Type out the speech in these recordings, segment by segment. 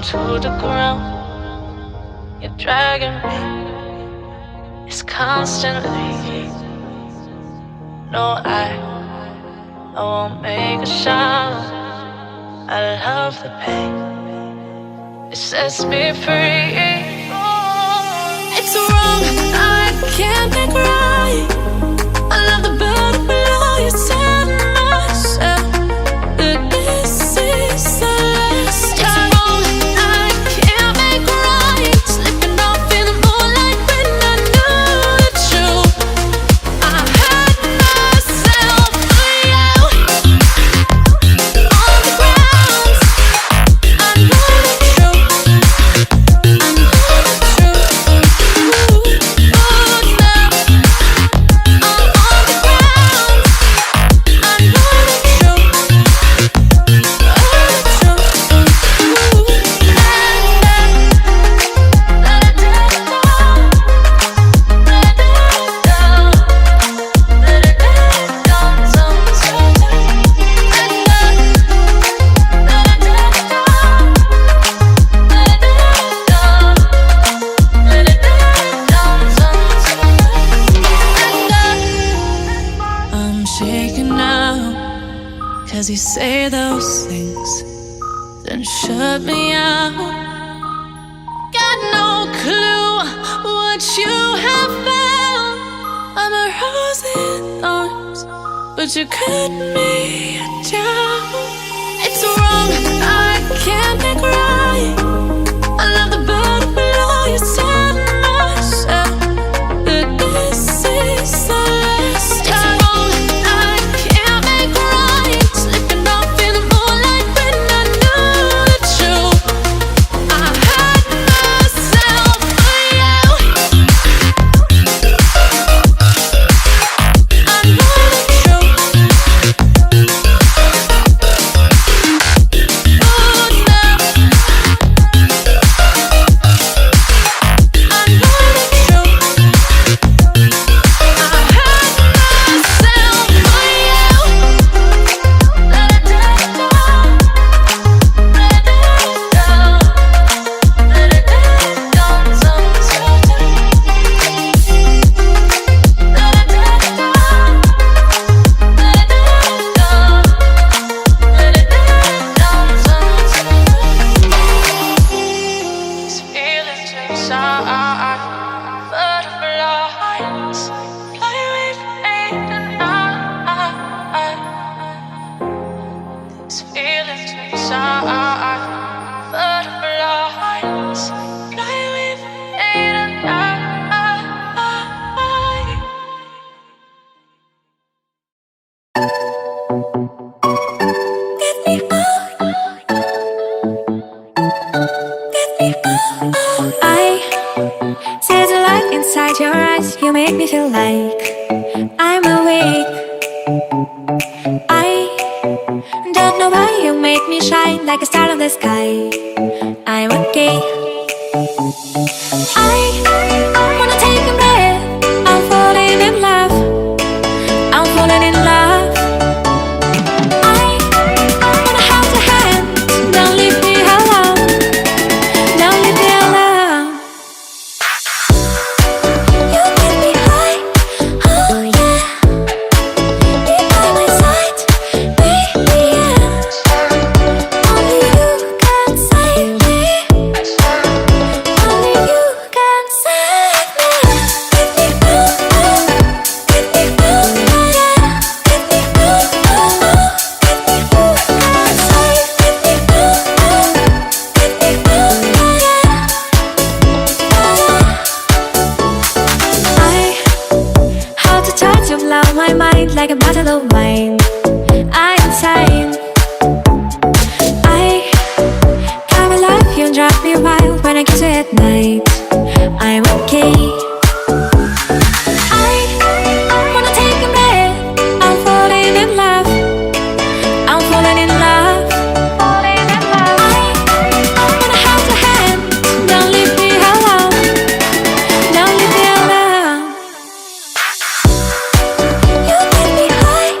down to the ground. You're dragging me, it's constantly. No, I won't make a sound. I love the pain, it sets me free. It's wrong, I can't make right. I love the bird below you, tell myself that this is the last time. It's wrong, I can't make right. Slipping off in the moonlight when I knew the truth. I hurt myself for you. On the ground, I know the truth. I know the truth. Ooh, oh no. I'm on the ground, I know the truth. Oh, the truth. Ooh, let it down, let it down, let it down, sometimes. Let it down, let it down, sometimes. I'm shaking now, 'cause you say those things, then shut me out. Got no clue what you have found. I'm a rose in thorns, but you cut me down. It's wrong, I can't make right. I love the bird below you, tell myself that this is the last time. It's wrong, I can't make right. Slipping off in the moonlight when I knew the truth. I hurt myself for you. I know the truth. Oh no. I know the truth. I hurt myself for you. Let it down, let it down, let it down, sometimes. Let it down, let it down, let it down, sometimes. These feelings inside, butterflies fly with me tonight. These feelings inside, butterflies fly with me tonight. Get me out, get me out. I see the light inside your eyes. You make me feel like I'm awake. I don't know why you make me shine like a star in the sky. I'm okay. I wanna take a breath. I'm falling in love. I'm falling in love. I wanna hold your hand. Don't leave me alone. Don't leave me alone. You get me high. Oh yeah. You're by my side. Baby, yeah. Only you can save me. Only you can save me. Get me out, get me out, yeah. Get me out, get me out, can save. Get me out, get me out, yeah. I how to touch you blow my mind like a bottle of wine. I'm insane. I come alive, you drive me wild when I kiss you at night. I'm okay. I wanna take a breath. I'm falling in love. I'm falling in love. Falling in love. I wanna hold your hand. Don't leave me alone. Don't leave me alone. You get me high.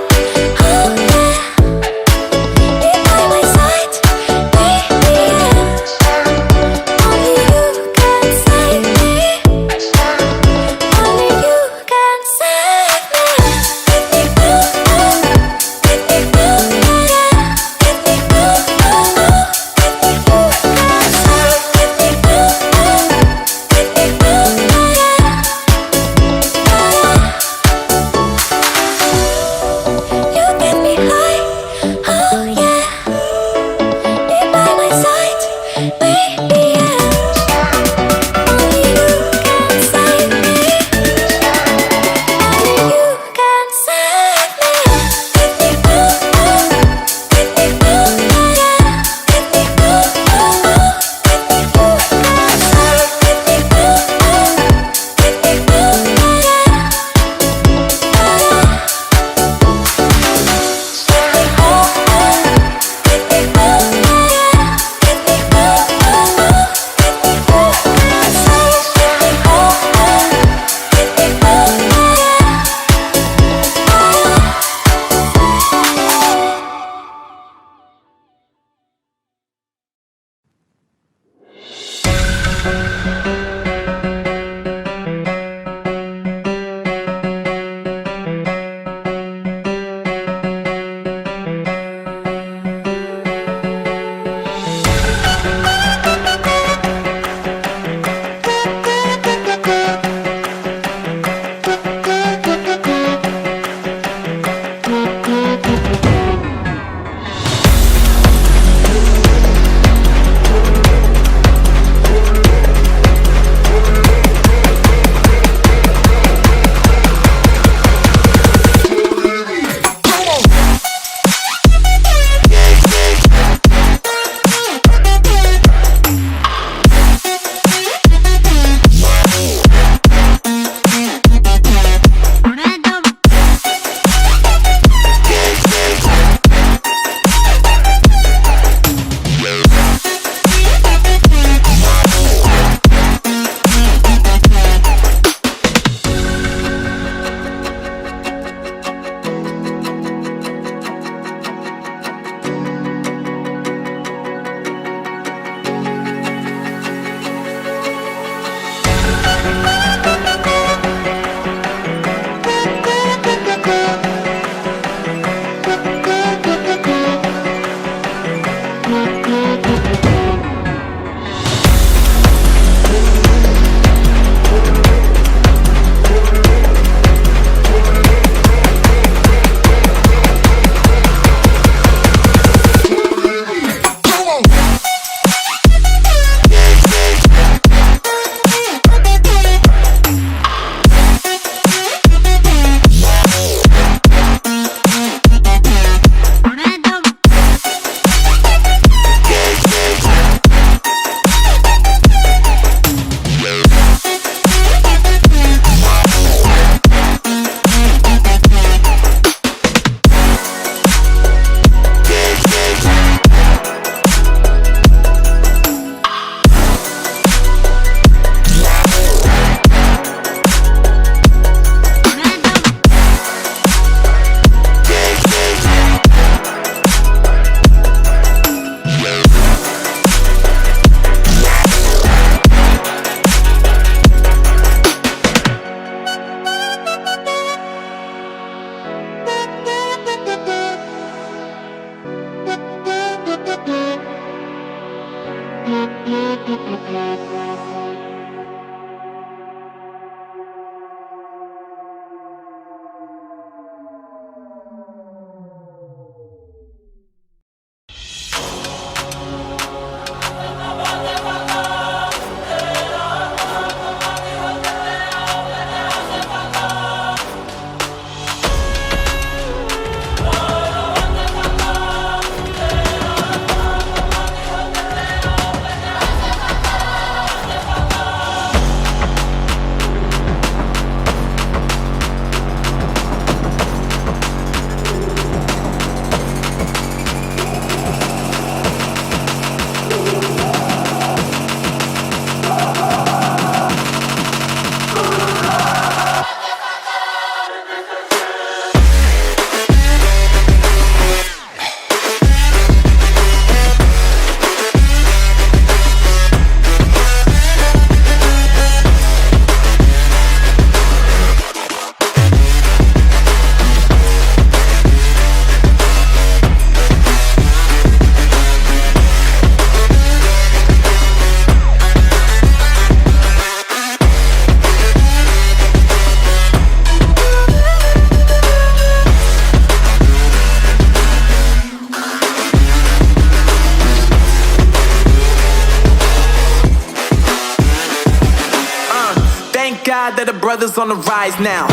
brothers on the rise now.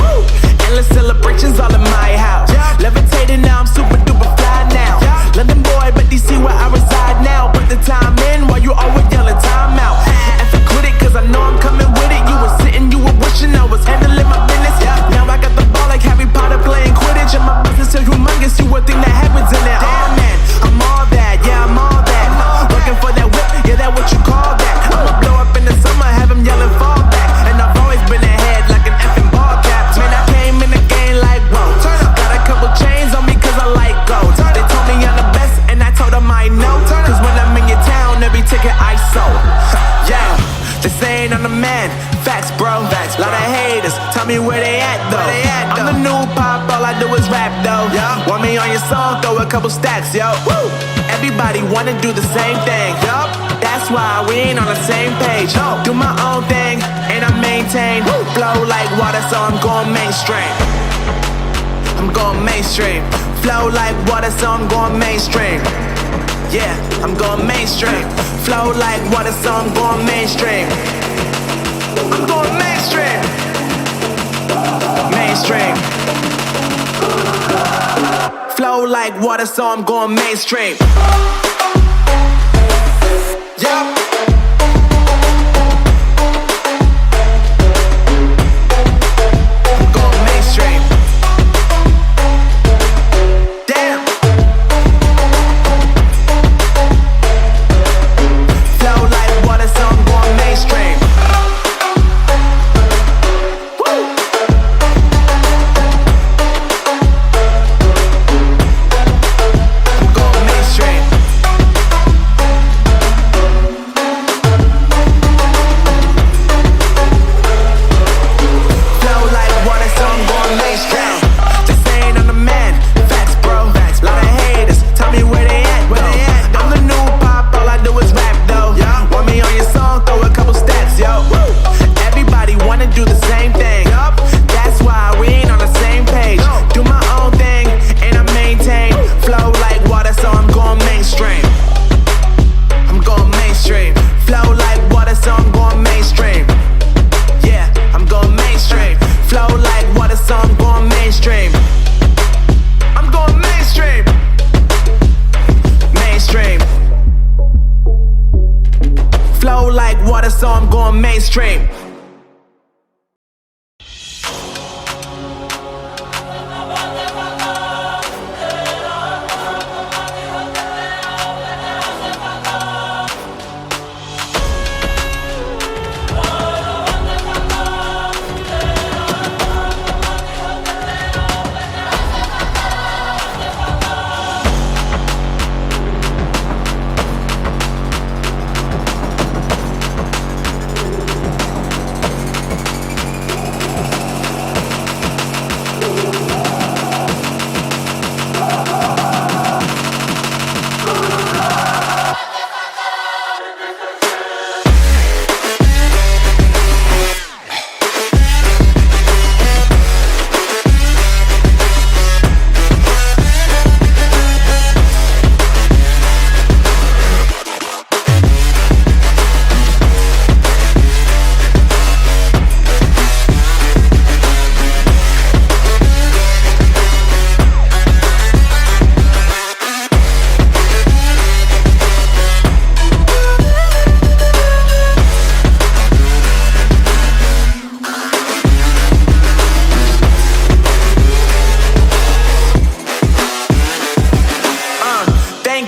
Endless celebrations all in my house. Levitating now, I'm super duper fly now. London boy, but DC where I reside now. Put the time in while you always yelling time out. And for quit it, cause I know I'm coming with it. You were sitting, you were wishing I was handling my business. Now I got the ball like Harry Potter playing Quidditch. And my business is humongous, you would think that happens in it. Oh man, I'm all that, yeah, I'm all that. Looking for that whip, yeah, that what you call that. I'ma blow up in the summer, have them yelling fall back. And I've always been ahead like an effing ball cap. Man, I came in the game like, whoa. Got a couple chains on me cause I like gold. They told me I'm the best and I told them I know. Cause when I'm in your town, every ticket I sold. Yeah, they saying I'm the man. Facts, bro. Lot of haters, tell me where they at though. I'm the new pop, all I do is rap though. Want me on your song, throw a couple stacks, yo. Woo! Everybody wanna do the same thing. Yup, that's why we ain't on the same page. Do my own thing, and I maintain. Flow like water, so I'm going mainstream. I'm going mainstream. Flow like water, so I'm going mainstream. Yeah, I'm going mainstream. Flow like water, so I'm going mainstream. I'm going mainstream. Mainstream. Flow like water, so I'm going mainstream. Yup. I'm going mainstream. Damn. Flow like water, so I'm going mainstream. So I'm going mainstream.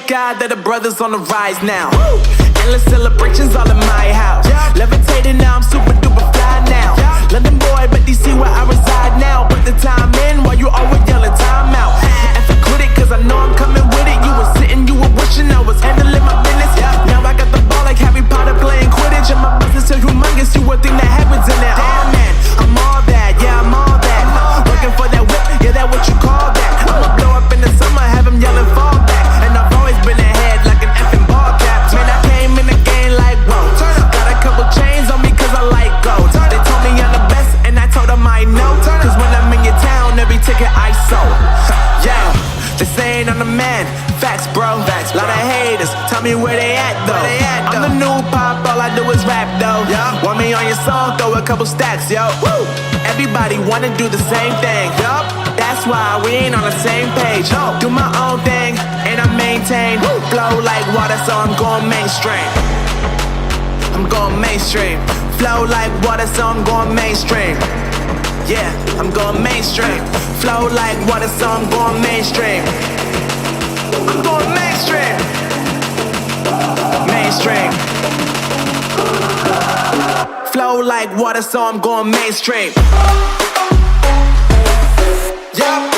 God that the brothers on the rise now. Endless celebrations all in my house. Levitating now, I'm super duper fly now. London boy, but DC where I reside now. Put the time in while you always yelling time out. And for quit it, cause I know I'm coming with it. You were sitting, you were wishing I was handling my business. Now I got the ball like Harry Potter playing Quidditch. And my business is humongous, you would think that happens in it. Oh man, I'm all that, yeah, I'm all that. Looking for that whip, yeah, that what you call that. I'ma blow up in the summer, have them yelling fall back. And I've always been ahead like an effing ball cap. Man, I came in the game like, whoa. Got a couple chains on me cause I like gold. They told me I'm the best and I told them I know. Cause when I'm in your couple stacks, yo. Woo! Everybody wanna do the same thing, yup. That's why we ain't on the same page. No, do my own thing and I maintain. Woo! Flow like water, so I'm going mainstream. I'm going mainstream. Flow like water, so I'm going mainstream. Yeah, I'm going mainstream. Flow like water, so I'm going mainstream. I'm going mainstream. Mainstream. Flow like water, so I'm going mainstream. Yup.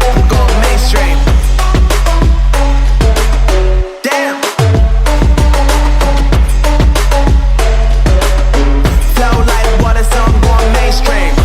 I'm going mainstream. Damn. Flow like water, so I'm going mainstream.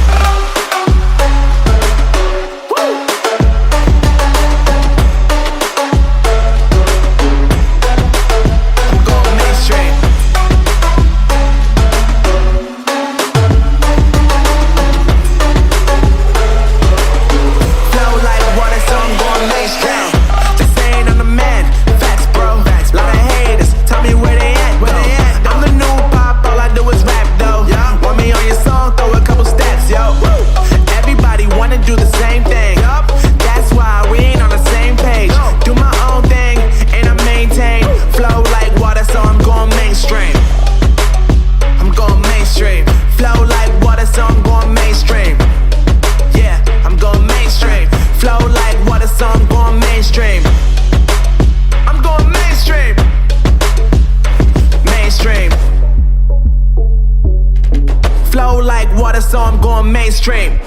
Flow like water, so I'm going mainstream.